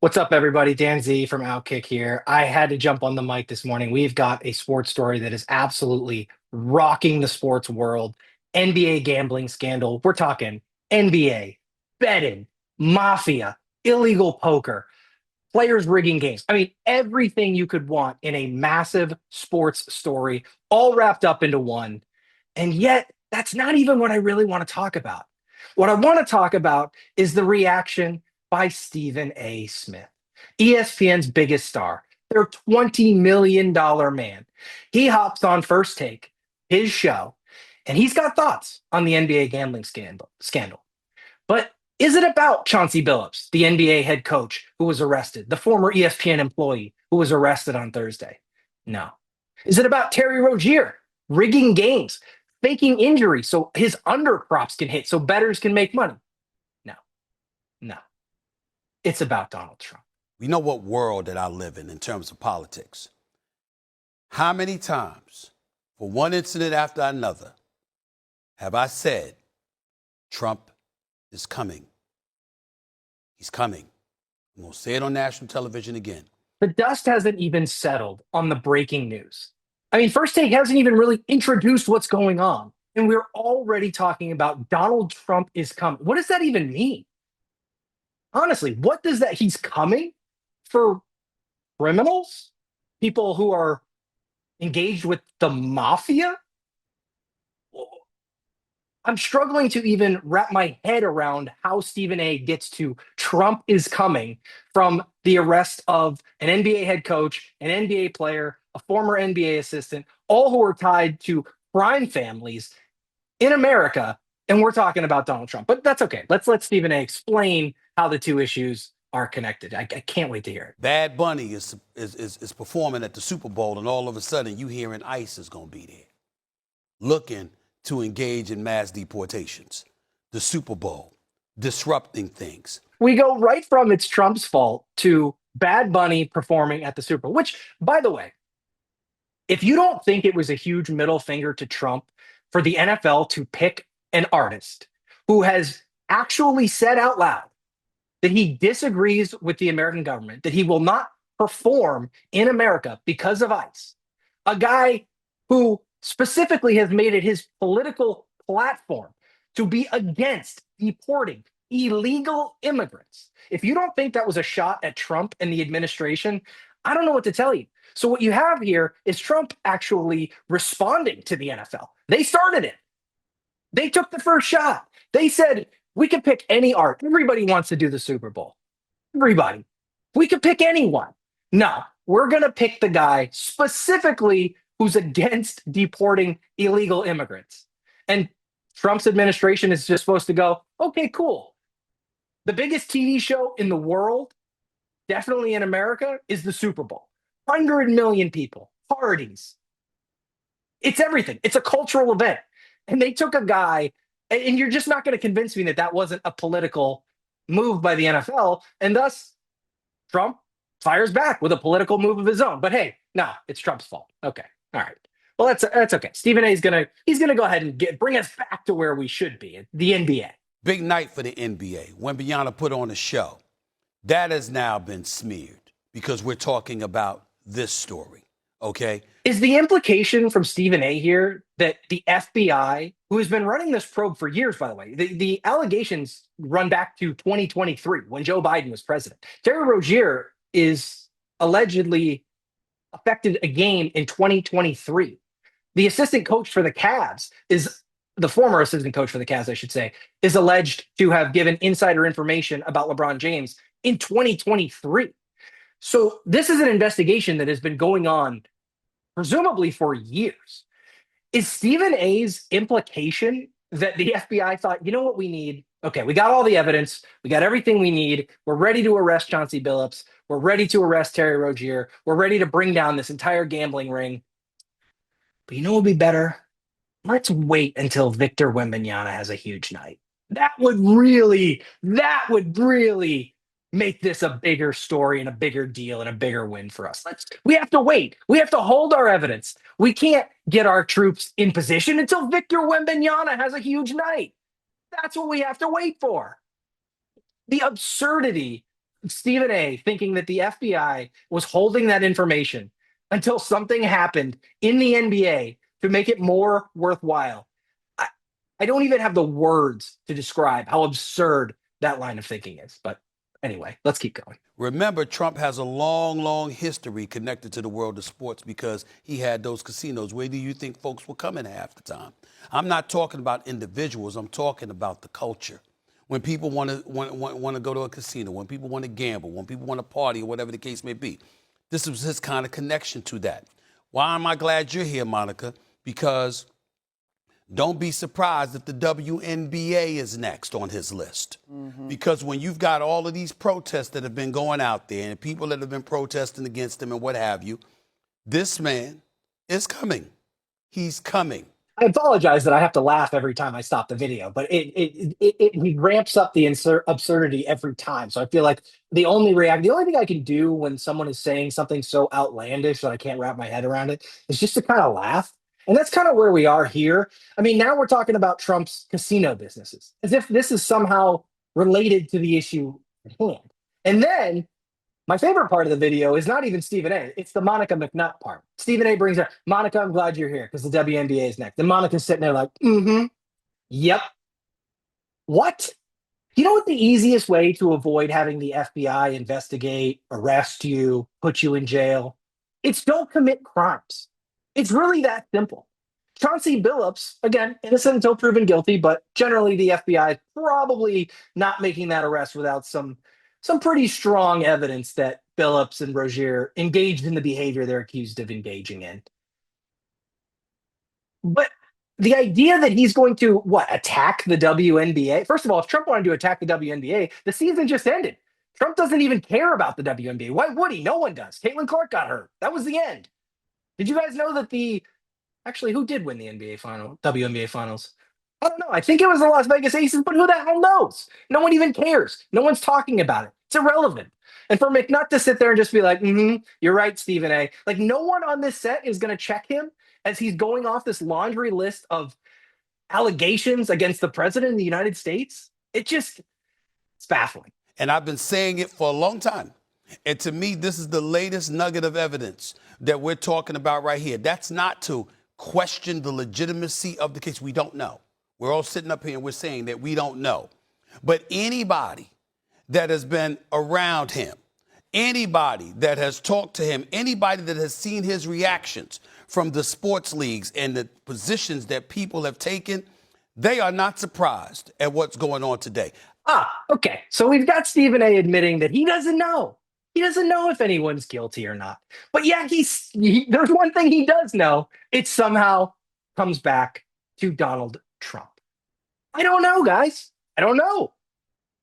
What's up, everybody? Dan Z from OutKick here. I had to jump on the mic this morning. We've got a sports story that is absolutely rocking the sports world. NBA gambling scandal. We're talking NBA, betting, mafia, illegal poker, players rigging games. I mean, everything you could want in a massive sports story, all wrapped up into one. And yet, that's not even what I really want to talk about. What I want to talk about is the reaction by Stephen A. Smith, ESPN's biggest star, their $20 million man. He hops on First Take, his show, and he's got thoughts on the NBA gambling scandal. But is it about Chauncey Billups, the NBA head coach who was arrested, the former ESPN employee who was arrested on Thursday? No. Is it about Terry Rozier rigging games, faking injury so his underprops can hit so bettors can make money? No, no. It's about Donald Trump. We know what world that I live in terms of politics. How many times, for one incident after another, have I said, Trump is coming? He's coming. I'm going to say it on national television again. The dust hasn't even settled on the breaking news. I mean, First Take hasn't even really introduced what's going on. And we're already talking about Donald Trump is coming. What does that even mean? Honestly, what does that? He's coming for criminals? People who are engaged with the mafia? I'm struggling to even wrap my head around how Stephen A gets to Trump is coming from the arrest of an NBA head coach, an NBA player, a former NBA assistant, all who are tied to crime families in America. And we're talking about Donald Trump. But that's okay. Let's let Stephen A explain how the two issues are connected. I can't wait to hear it. Bad Bunny is performing at the Super Bowl, and all of a sudden you hearing ICE is going to be there, looking to engage in mass deportations. The Super Bowl, disrupting things. We go right from it's Trump's fault to Bad Bunny performing at the Super Bowl, which, by the way, if you don't think it was a huge middle finger to Trump for the NFL to pick an artist who has actually said out loud that he disagrees with the American government, that he will not perform in America because of ICE, a guy who specifically has made it his political platform to be against deporting illegal immigrants. If you don't think that was a shot at Trump and the administration, I don't know what to tell you. So, what you have here is Trump actually responding to the NFL. They started it, they took the first shot. They said, we can pick any art. Everybody wants to do the Super Bowl. Everybody. We could pick anyone. No, we're going to pick the guy specifically who's against deporting illegal immigrants. And Trump's administration is just supposed to go, okay, cool. The biggest TV show in the world, definitely in America, is the Super Bowl. 100 million people, parties. It's everything. It's a cultural event. And they took a guy, and you're just not going to convince me that that wasn't a political move by the NFL. And thus, Trump fires back with a political move of his own. But hey, no, it's Trump's fault. Okay. All right. Well, that's okay. Stephen A. is gonna go ahead and bring us back to where we should be, the NBA. Big night for the NBA. When Biana put on a show, that has now been smeared because we're talking about this story. Okay. Is the implication from Stephen A. here that the FBI, who has been running this probe for years, by the way, the allegations run back to 2023 when Joe Biden was president. Terry Rozier is allegedly affected a game in 2023. The assistant coach for the Cavs is the former assistant coach for the Cavs, I should say, is alleged to have given insider information about LeBron James in 2023. So this is an investigation that has been going on presumably for years. Is Stephen A's implication that the FBI thought, you know what we need? Okay, we got all the evidence. We got everything we need. We're ready to arrest Chauncey Billups. We're ready to arrest Terry Rozier. We're ready to bring down this entire gambling ring. But you know what would be better? Let's wait until Victor Wembanyama has a huge night. That would really make this a bigger story and a bigger deal and a bigger win for us. We have to wait. We have to hold our evidence. We can't get our troops in position until Victor Wembanyama has a huge night. That's what we have to wait for. The absurdity Stephen A. thinking that the FBI was holding that information until something happened in the NBA to make it more worthwhile. I, I don't even have the words to describe how absurd that line of thinking is. But anyway, let's keep going. Remember, Trump has a long, long history connected to the world of sports because he had those casinos. Where do you think folks were coming half the time? I'm not talking about individuals. I'm talking about the culture. When people want to go to a casino, when people want to gamble, when people want to party, or whatever the case may be, this was his kind of connection to that. Why am I glad you're here, Monica? Because don't be surprised if the WNBA is next on his list. Because when you've got all of these protests that have been going out there and people that have been protesting against him and what have you, this man is coming. He's coming. I apologize that I have to laugh every time I stop the video, but he ramps up the absurdity every time. So I feel like the only thing I can do when someone is saying something so outlandish that I can't wrap my head around it is just to kind of laugh. And that's kind of where we are here. I mean, now we're talking about Trump's casino businesses, as if this is somehow related to the issue at hand. And then my favorite part of the video is not even Stephen A. It's the Monica McNutt part. Stephen A. brings her, Monica, I'm glad you're here because the WNBA is next. And Monica's sitting there like, yep. What? You know what the easiest way to avoid having the FBI investigate, arrest you, put you in jail? It's don't commit crimes. It's really that simple. Chauncey Billups, again, innocent until proven guilty, but generally the FBI is probably not making that arrest without some pretty strong evidence that Billups and Rozier engaged in the behavior they're accused of engaging in. But the idea that he's going to attack the WNBA? First of all, if Trump wanted to attack the WNBA, the season just ended. Trump doesn't even care about the WNBA. Why would he? No one does. Caitlin Clark got hurt. That was the end. Did you guys know that actually who did win the WNBA finals? I don't know. I think it was the Las Vegas Aces, but who the hell knows? No one even cares. No one's talking about it. It's irrelevant. And for McNutt to sit there and just be like, you're right, Stephen A. Like, no one on this set is going to check him as he's going off this laundry list of allegations against the president of the United States. It's baffling. And I've been saying it for a long time. And to me, this is the latest nugget of evidence that we're talking about right here. That's not to question the legitimacy of the case. We don't know. We're all sitting up here and we're saying that we don't know. But anybody that has been around him, anybody that has talked to him, anybody that has seen his reactions from the sports leagues and the positions that people have taken, they are not surprised at what's going on today. Okay. So we've got Stephen A. admitting that he doesn't know. He doesn't know if anyone's guilty or not. But yeah, there's one thing he does know. It somehow comes back to Donald Trump. I don't know, guys. I don't know.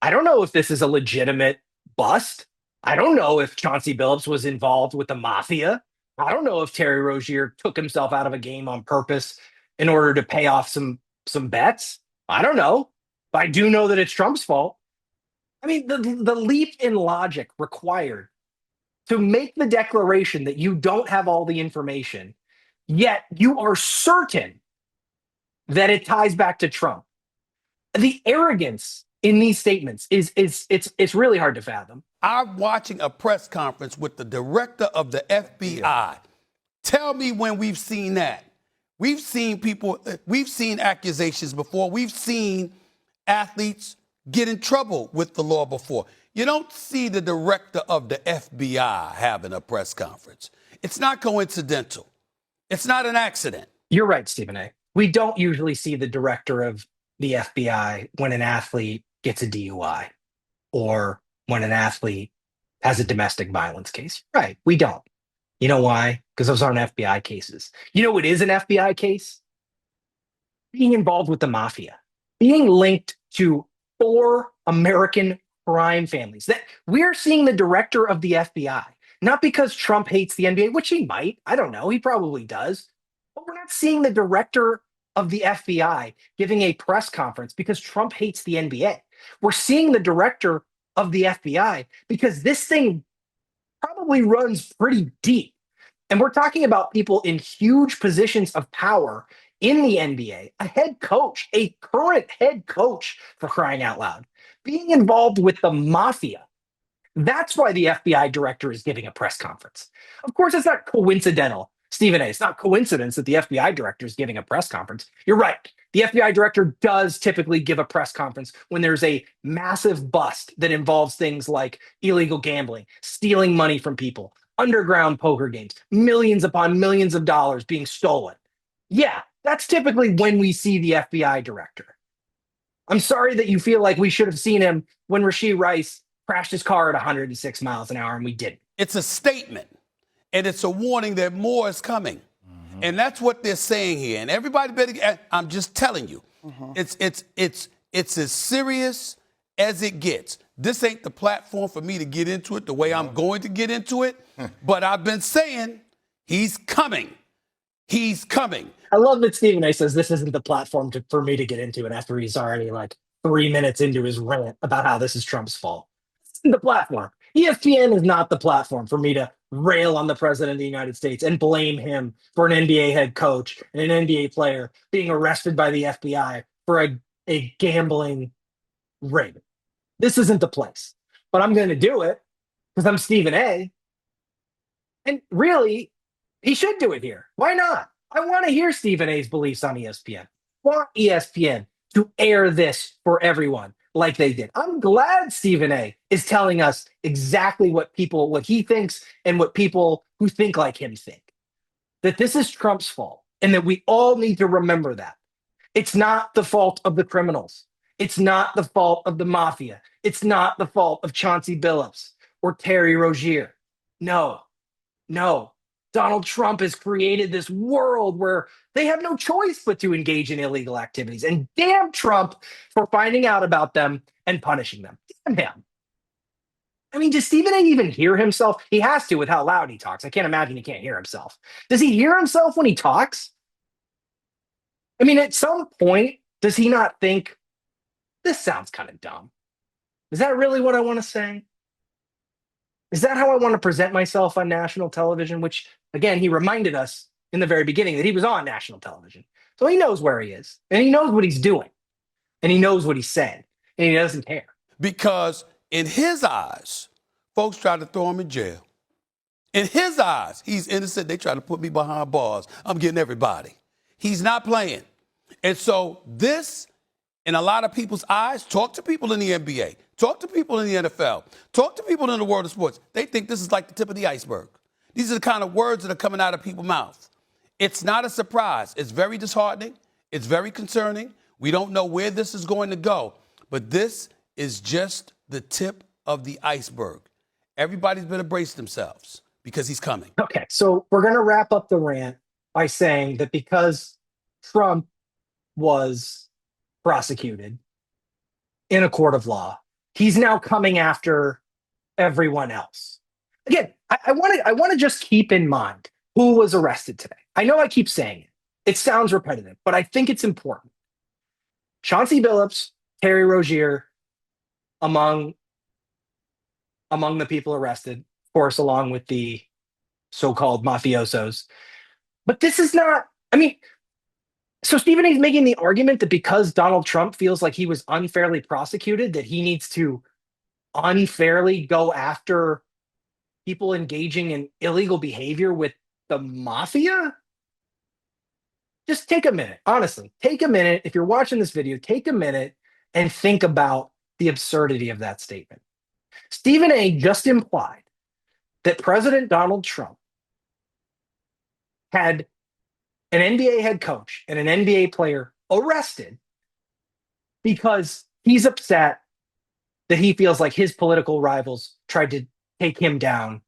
I don't know if this is a legitimate bust. I don't know if Chauncey Billups was involved with the mafia. I don't know if Terry Rozier took himself out of a game on purpose in order to pay off some bets. I don't know. But I do know that it's Trump's fault. I mean, the leap in logic required to make the declaration that you don't have all the information, yet you are certain that it ties back to Trump. The arrogance in these statements it's really hard to fathom. I'm watching a press conference with the director of the FBI. Yeah. Tell me when we've seen that. We've seen we've seen accusations before. We've seen athletes get in trouble with the law before. You don't see the director of the FBI having a press conference. It's not coincidental. It's not an accident. You're right, Stephen A. We don't usually see the director of the FBI when an athlete gets a DUI or when an athlete has a domestic violence case. Right. We don't. You know why? Because those aren't FBI cases. You know what is an FBI case? Being involved with the mafia, being linked to 4 American crime families. That we're seeing the director of the FBI, not because Trump hates the NBA, which he might. I don't know. He probably does. But we're not seeing the director of the FBI giving a press conference because Trump hates the NBA. We're seeing the director of the FBI because this thing probably runs pretty deep. And we're talking about people in huge positions of power in the NBA, a head coach, a current head coach, for crying out loud, being involved with the mafia. That's why the FBI director is giving a press conference. Of course, it's not coincidental, Stephen A. It's not coincidence that the FBI director is giving a press conference. You're right. The FBI director does typically give a press conference when there's a massive bust that involves things like illegal gambling, stealing money from people, underground poker games, millions upon millions of dollars being stolen. Yeah, that's typically when we see the FBI director. I'm sorry that you feel like we should have seen him when Rashee Rice crashed his car at 106 miles an hour and we didn't. It's a statement, and it's a warning that more is coming. And that's what they're saying here. And everybody better, I'm just telling you, it's as serious as it gets. This ain't the platform for me to get into it the way I'm going to get into it. But I've been saying he's coming. He's coming. I love that Stephen A says this isn't the platform for me to get into it after he's already like 3 minutes into his rant about how this is Trump's fault. It's the platform. ESPN is not the platform for me to rail on the president of the United States and blame him for an NBA head coach and an NBA player being arrested by the FBI for a gambling ring. This isn't the place. But I'm going to do it because I'm Stephen A. And really, he should do it here. Why not? I want to hear Stephen A's beliefs on ESPN. I want ESPN to air this for everyone like they did. I'm glad Stephen A is telling us exactly what he thinks and what people who think like him think. That this is Trump's fault and that we all need to remember that. It's not the fault of the criminals. It's not the fault of the mafia. It's not the fault of Chauncey Billups or Terry Rozier. No. Donald Trump has created this world where they have no choice but to engage in illegal activities. And damn Trump for finding out about them and punishing them. Damn him. I mean, does Stephen A even hear himself? He has to with how loud he talks. I can't imagine he can't hear himself. Does he hear himself when he talks? I mean, at some point, does he not think, this sounds kind of dumb? Is that really what I want to say? Is that how I want to present myself on national television? Which, again, he reminded us in the very beginning that he was on national television. So he knows where he is, and he knows what he's doing, and he knows what he said, and he doesn't care. Because in his eyes, folks try to throw him in jail. In his eyes, he's innocent. They try to put me behind bars. I'm getting everybody. He's not playing. And so this, in a lot of people's eyes, talk to people in the NBA, talk to people in the NFL, talk to people in the world of sports. They think this is like the tip of the iceberg. These are the kind of words that are coming out of people's mouths. It's not a surprise. It's very disheartening. It's very concerning. We don't know where this is going to go. But this is just the tip of the iceberg. Everybody's better brace themselves because he's coming. Okay, so we're going to wrap up the rant by saying that because Trump was prosecuted in a court of law, he's now coming after everyone else. Again, I want to just keep in mind who was arrested today. I know I keep saying it. It sounds repetitive, but I think it's important. Chauncey Billups, Terry Rozier, among the people arrested, of course, along with the so-called mafiosos. But this is not, I mean, so Stephen A is making the argument that because Donald Trump feels like he was unfairly prosecuted, that he needs to unfairly go after people engaging in illegal behavior with the mafia? Just take a minute, honestly, take a minute. If you're watching this video, take a minute and think about the absurdity of that statement. Stephen A just implied that President Donald Trump had an NBA head coach and an NBA player arrested because he's upset that he feels like his political rivals tried to take him down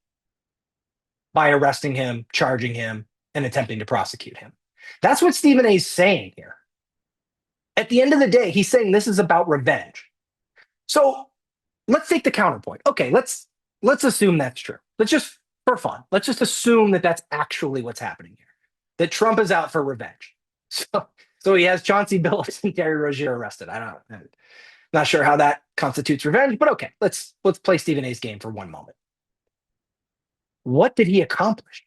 by arresting him, charging him, and attempting to prosecute him. That's what Stephen A is saying here. At the end of the day, he's saying this is about revenge. So let's take the counterpoint. Okay, let's assume that's true. Let's just, for fun, let's just assume that that's actually what's happening here. That Trump is out for revenge. So he has Chauncey Billups and Terry Rozier arrested. I'm not sure how that constitutes revenge, but okay, let's play Stephen A's game for one moment. What did he accomplish?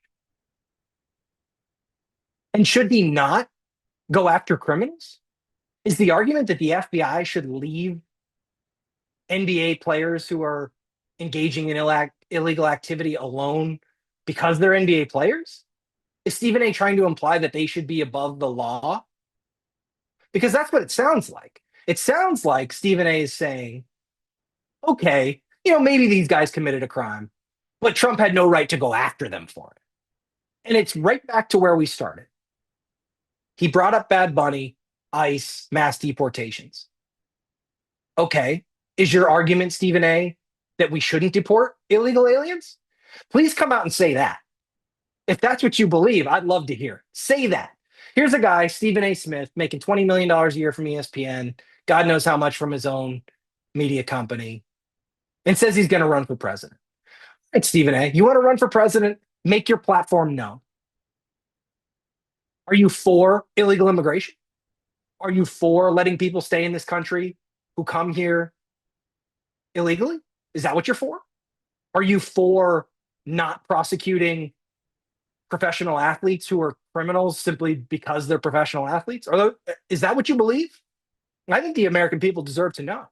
And should he not go after criminals? Is the argument that the FBI should leave NBA players who are engaging in illegal activity alone because they're NBA players? Is Stephen A trying to imply that they should be above the law? Because that's what it sounds like. It sounds like Stephen A is saying, okay, maybe these guys committed a crime, but Trump had no right to go after them for it. And it's right back to where we started. He brought up Bad Bunny, ICE, mass deportations. Okay, is your argument, Stephen A, that we shouldn't deport illegal aliens? Please come out and say that. If that's what you believe, I'd love to hear. Say that. Here's a guy, Stephen A. Smith, making $20 million a year from ESPN, God knows how much from his own media company, and says he's going to run for president. All right, Stephen A., you want to run for president? Make your platform known. Are you for illegal immigration? Are you for letting people stay in this country who come here illegally? Is that what you're for? Are you for not prosecuting professional athletes who are criminals simply because they're professional athletes? Is that what you believe? I think the American people deserve to know.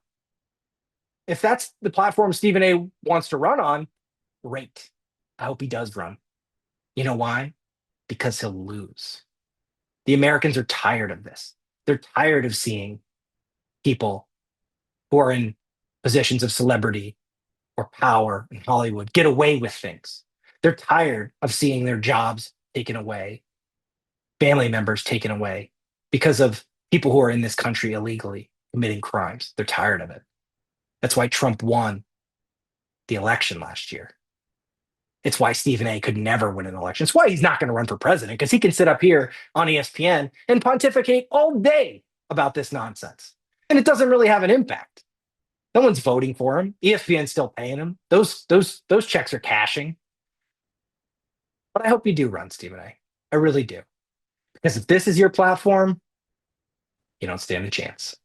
If that's the platform Stephen A wants to run on, great. I hope he does run. You know why? Because he'll lose. The Americans are tired of this. They're tired of seeing people who are in positions of celebrity or power in Hollywood get away with things. They're tired of seeing their jobs taken away, family members taken away because of people who are in this country illegally committing crimes. They're tired of it. That's why Trump won the election last year. It's why Stephen A could never win an election. It's why he's not going to run for president, because he can sit up here on ESPN and pontificate all day about this nonsense. And it doesn't really have an impact. No one's voting for him. ESPN's still paying him. Those checks are cashing. But I hope you do run, Stephen A. I really do. Because if this is your platform, you don't stand a chance.